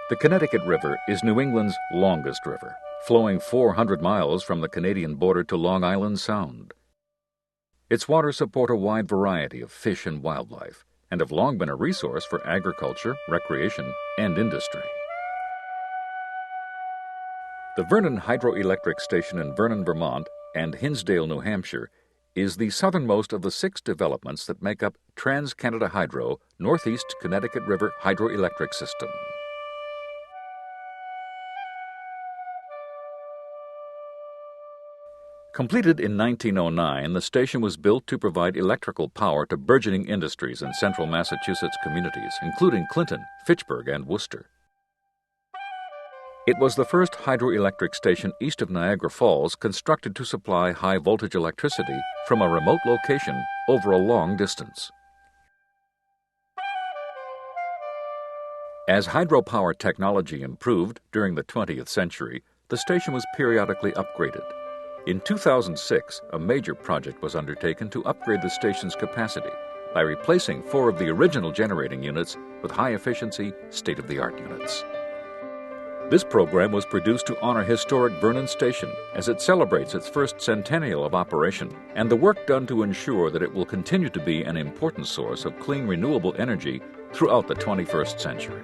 The Connecticut River is New England's longest river, flowing 400 miles from the Canadian border to Long Island Sound. Its waters support a wide variety of fish and wildlife, and have long been a resource for agriculture, recreation, and industry. The Vernon Hydroelectric Station in Vernon, Vermont, and Hinsdale, New Hampshire, is the southernmost of the 6 developments that make up Trans-Canada Hydro Northeast Connecticut River Hydroelectric System. Completed in 1909, the station was built to provide electrical power to burgeoning industries in central Massachusetts communities, including Clinton, Fitchburg, and Worcester. It was the first hydroelectric station east of Niagara Falls constructed to supply high-voltage electricity from a remote location over a long distance. As hydropower technology improved during the 20th century, the station was periodically upgraded. In 2006, a major project was undertaken to upgrade the station's capacity by replacing 4 of the original generating units with high-efficiency, state-of-the-art units. This program was produced to honor historic Vernon Station as it celebrates its first centennial of operation, and the work done to ensure that it will continue to be an important source of clean, renewable energy throughout the 21st century.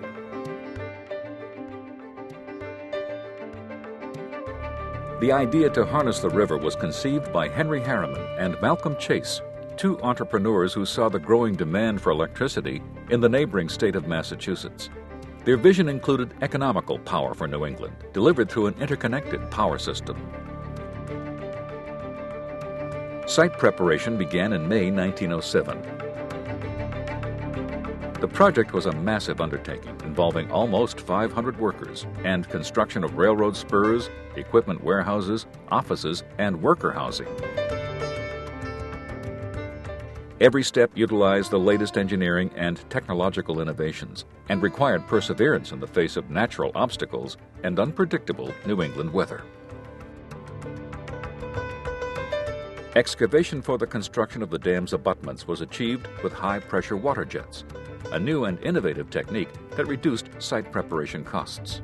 The idea to harness the river was conceived by Henry Harriman and Malcolm Chase, 2 entrepreneurs who saw the growing demand for electricity in the neighboring state of Massachusetts. Their vision included economical power for New England, delivered through an interconnected power system. Site preparation began in May 1907. The project was a massive undertaking involving almost 500 workers and construction of railroad spurs, equipment warehouses, offices, and worker housing. Every step utilized the latest engineering and technological innovations and required perseverance in the face of natural obstacles and unpredictable New England weather. Excavation for the construction of the dam's abutments was achieved with high-pressure water jets, a new and innovative technique that reduced site preparation costs.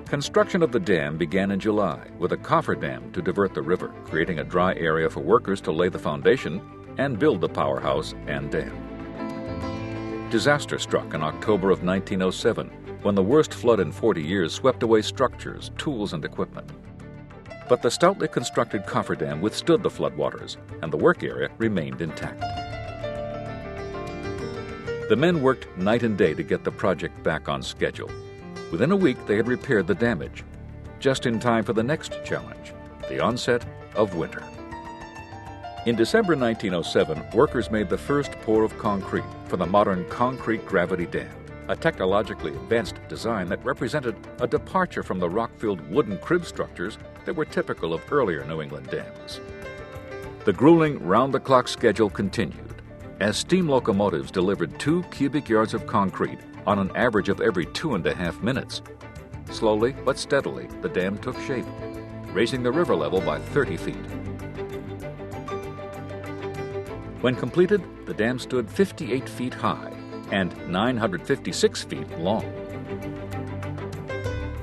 Construction of the dam began in July with a cofferdam to divert the river, creating a dry area for workers to lay the foundation and build the powerhouse and dam. Disaster struck in October of 1907 when the worst flood in 40 years swept away structures, tools, and equipment. But the stoutly constructed cofferdam withstood the floodwaters, and the work area remained intact. The men worked night and day to get the project back on schedule. Within a week, they had repaired the damage, just in time for the next challenge, the onset of winter. In December 1907, workers made the first pour of concrete for the modern concrete gravity dam, a technologically advanced design that represented a departure from the rock-filled wooden crib structures that were typical of earlier New England dams. The grueling round-the-clock schedule continued as steam locomotives delivered 2 cubic yards of concrete on an average of every 2.5 minutes. Slowly but steadily, the dam took shape, raising the river level by 30 feet. When completed, the dam stood 58 feet high and 956 feet long.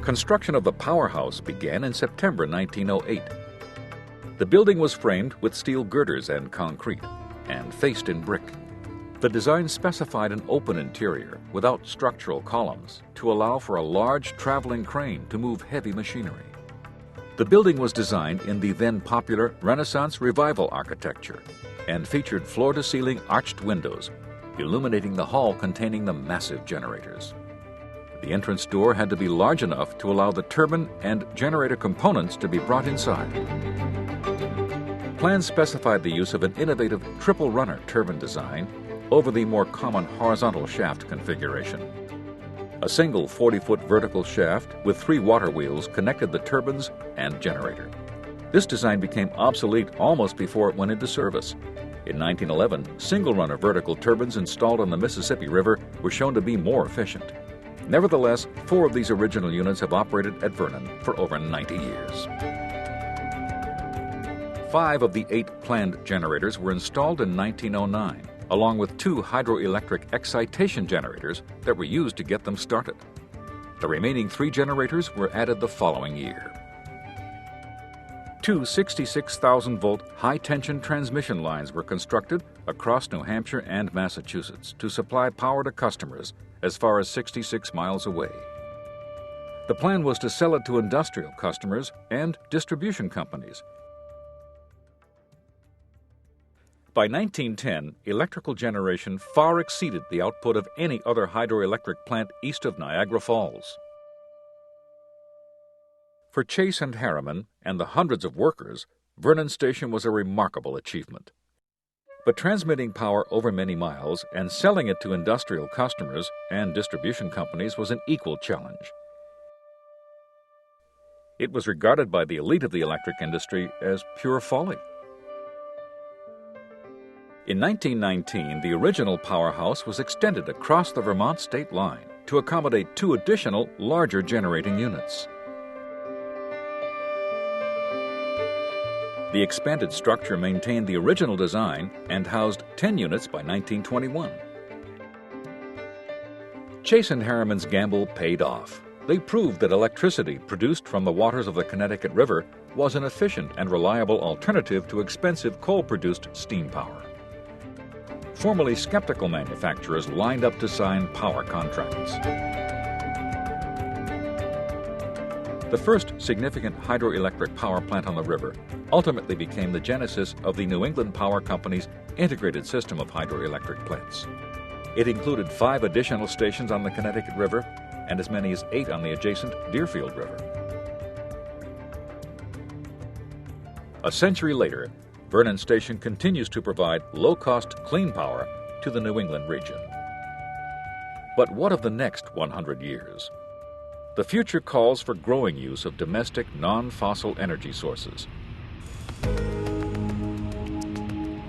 Construction of the powerhouse began in September 1908. The building was framed with steel girders and concrete and faced in brick. The design specified an open interior without structural columns to allow for a large traveling crane to move heavy machinery. The building was designed in the then popular Renaissance Revival architecture and featured floor-to-ceiling arched windows, illuminating the hall containing the massive generators. The entrance door had to be large enough to allow the turbine and generator components to be brought inside. Plans specified the use of an innovative triple-runner turbine design over the more common horizontal shaft configuration. A single 40-foot vertical shaft with 3 water wheels connected the turbines and generator. This design became obsolete almost before it went into service. In 1911, single-runner vertical turbines installed on the Mississippi River were shown to be more efficient. Nevertheless, 4 of these original units have operated at Vernon for over 90 years. 5 of the 8 planned generators were installed in 1909, along with 2 hydroelectric excitation generators that were used to get them started. The remaining 3 generators were added the following year. 2 66,000-volt high-tension transmission lines were constructed across New Hampshire and Massachusetts to supply power to customers as far as 66 miles away. The plan was to sell it to industrial customers and distribution companies. By 1910, electrical generation far exceeded the output of any other hydroelectric plant east of Niagara Falls. For Chase and Harriman and the hundreds of workers, Vernon Station was a remarkable achievement. But transmitting power over many miles and selling it to industrial customers and distribution companies was an equal challenge. It was regarded by the elite of the electric industry as pure folly. In 1919, the original powerhouse was extended across the Vermont state line to accommodate 2 additional, larger generating units. The expanded structure maintained the original design and housed 10 units by 1921. Chase and Harriman's gamble paid off. They proved that electricity produced from the waters of the Connecticut River was an efficient and reliable alternative to expensive coal-produced steam power. Formerly skeptical manufacturers lined up to sign power contracts. The first significant hydroelectric power plant on the river ultimately became the genesis of the New England Power Company's integrated system of hydroelectric plants. It included 5 additional stations on the Connecticut River and as many as 8 on the adjacent Deerfield River. A century later, Vernon Station continues to provide low-cost, clean power to the New England region. But what of the next 100 years? The future calls for growing use of domestic, non-fossil energy sources.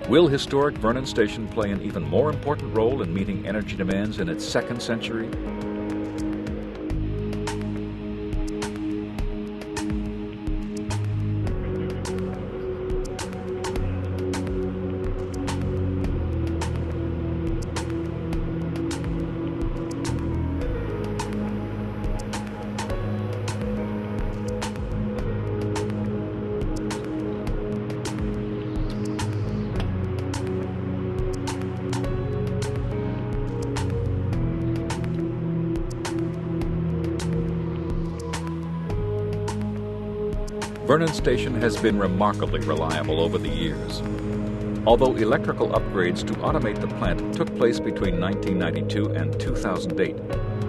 Will historic Vernon Station play an even more important role in meeting energy demands in its 2nd century? Vernon Station has been remarkably reliable over the years. Although electrical upgrades to automate the plant took place between 1992 and 2008,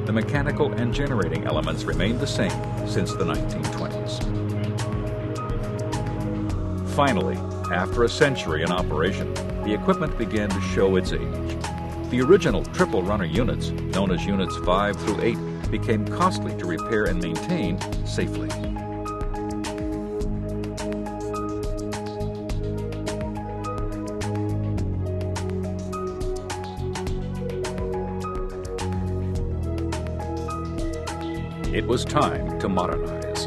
the mechanical and generating elements remained the same since the 1920s. Finally, after a century in operation, the equipment began to show its age. The original triple runner units, known as Units 5 through 8, became costly to repair and maintain safely. It was time to modernize.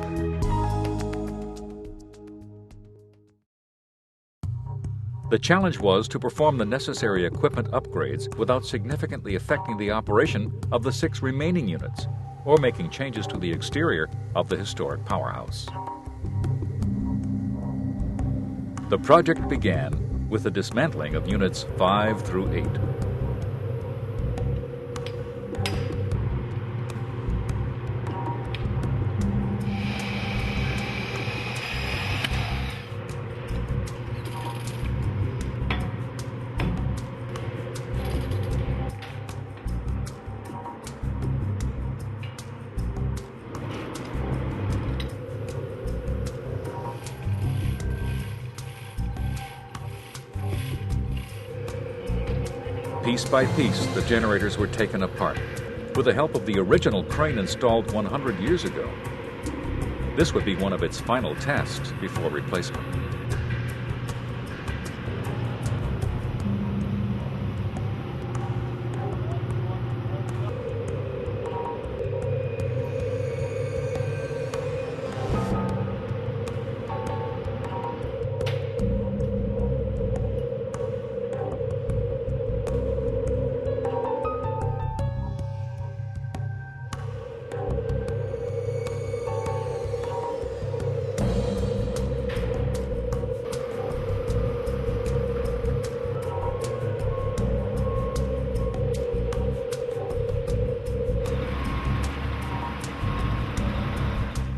The challenge was to perform the necessary equipment upgrades without significantly affecting the operation of the 6 remaining units, or making changes to the exterior of the historic powerhouse. The project began with the dismantling of Units 5 through 8. Piece by piece, the generators were taken apart, with the help of the original crane installed 100 years ago. This would be one of its final tasks before replacement.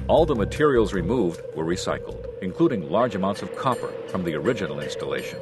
All the materials removed were recycled, including large amounts of copper from the original installation.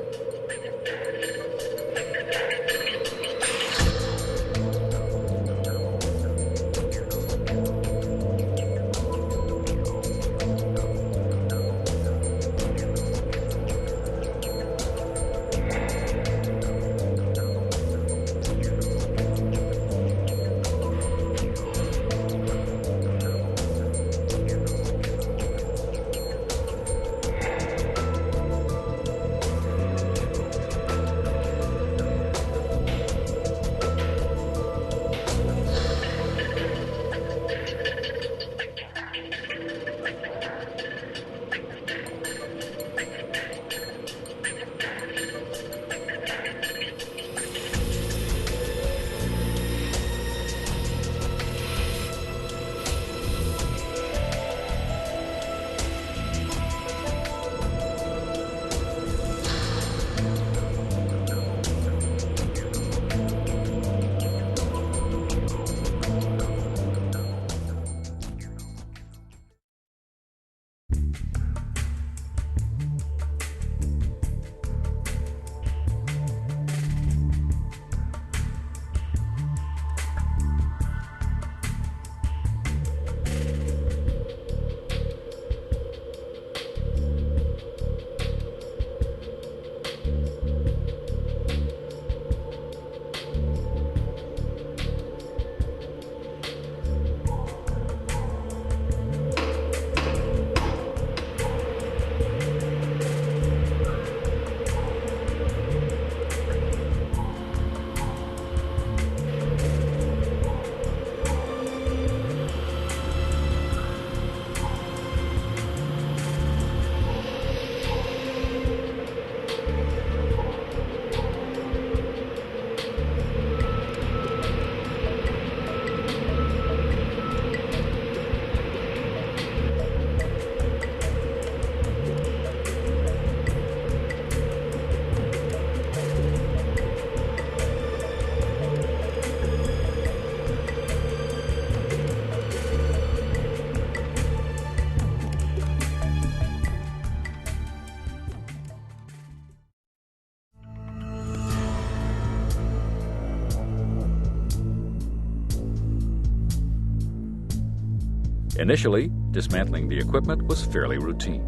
Initially, dismantling the equipment was fairly routine.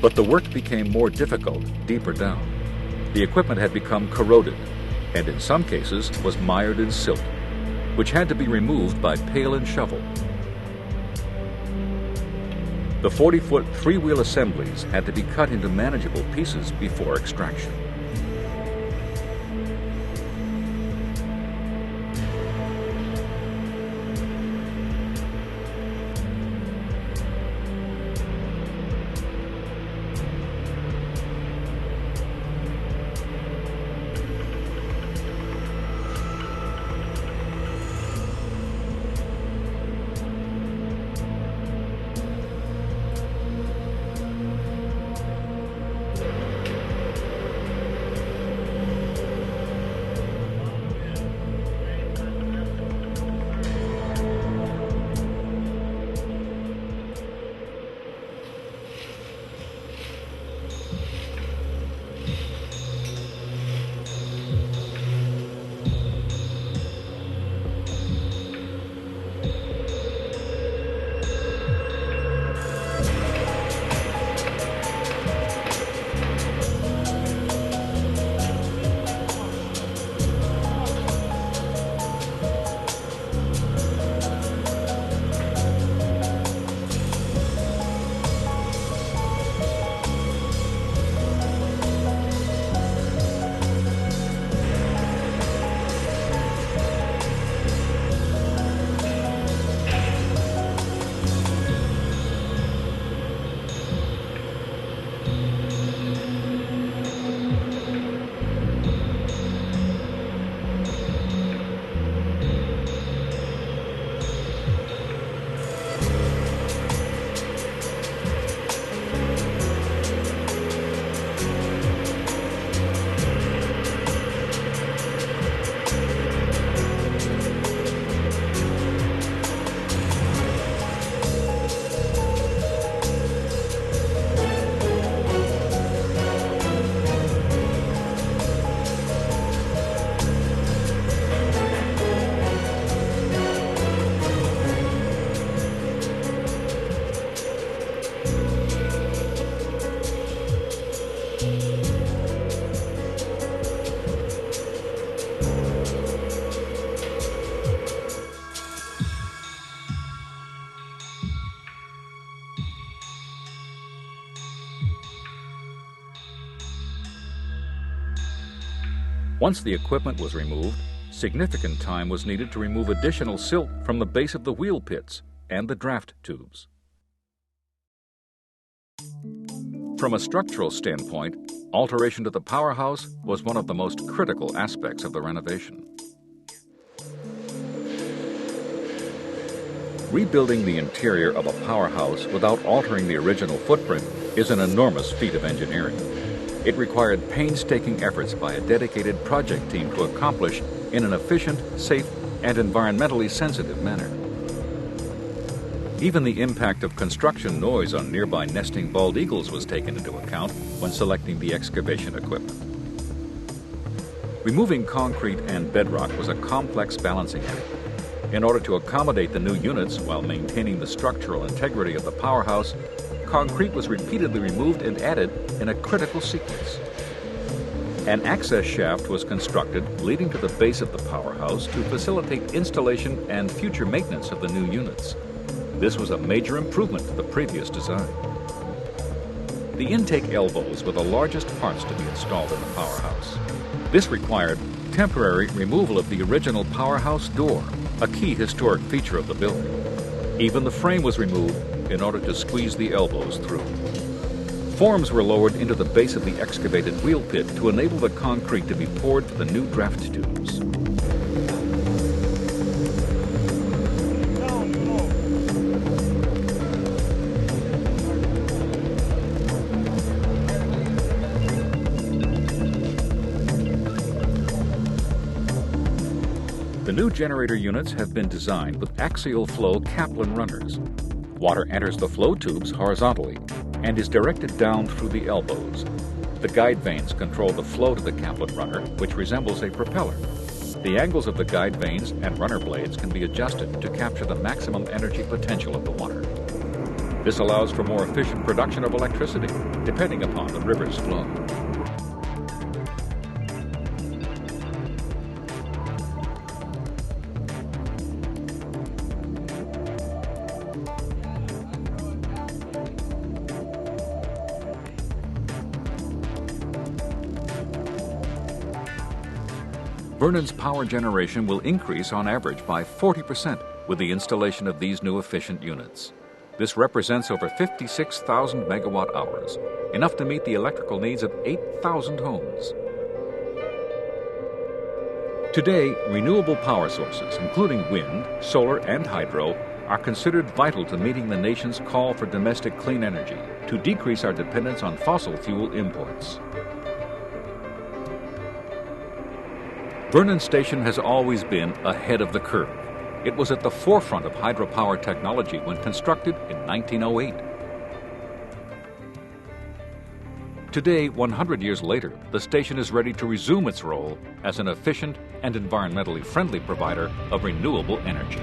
But the work became more difficult deeper down. The equipment had become corroded, and in some cases was mired in silt, which had to be removed by pail and shovel. The 40-foot three-wheel assemblies had to be cut into manageable pieces before extraction. Once the equipment was removed, significant time was needed to remove additional silt from the base of the wheel pits and the draft tubes. From a structural standpoint, alteration to the powerhouse was one of the most critical aspects of the renovation. Rebuilding the interior of a powerhouse without altering the original footprint is an enormous feat of engineering. It required painstaking efforts by a dedicated project team to accomplish in an efficient, safe, and environmentally sensitive manner. Even the impact of construction noise on nearby nesting bald eagles was taken into account when selecting the excavation equipment. Removing concrete and bedrock was a complex balancing act. In order to accommodate the new units while maintaining the structural integrity of the powerhouse, concrete was repeatedly removed and added in a critical sequence. An access shaft was constructed leading to the base of the powerhouse to facilitate installation and future maintenance of the new units. This was a major improvement to the previous design. The intake elbows were the largest parts to be installed in the powerhouse. This required temporary removal of the original powerhouse door, a key historic feature of the building. Even the frame was removed in order to squeeze the elbows through. Forms were lowered into the base of the excavated wheel pit to enable the concrete to be poured for the new draft tubes. The new generator units have been designed with axial flow Kaplan runners. Water enters the flow tubes horizontally and is directed down through the elbows. The guide vanes control the flow to the Kaplan runner, which resembles a propeller. The angles of the guide vanes and runner blades can be adjusted to capture the maximum energy potential of the water. This allows for more efficient production of electricity, depending upon the river's flow. Vernon's power generation will increase on average by 40% with the installation of these new efficient units. This represents over 56,000 megawatt hours, enough to meet the electrical needs of 8,000 homes. Today, renewable power sources, including wind, solar, and hydro, are considered vital to meeting the nation's call for domestic clean energy to decrease our dependence on fossil fuel imports. Vernon Station has always been ahead of the curve. It was at the forefront of hydropower technology when constructed in 1908. Today, 100 years later, the station is ready to resume its role as an efficient and environmentally friendly provider of renewable energy.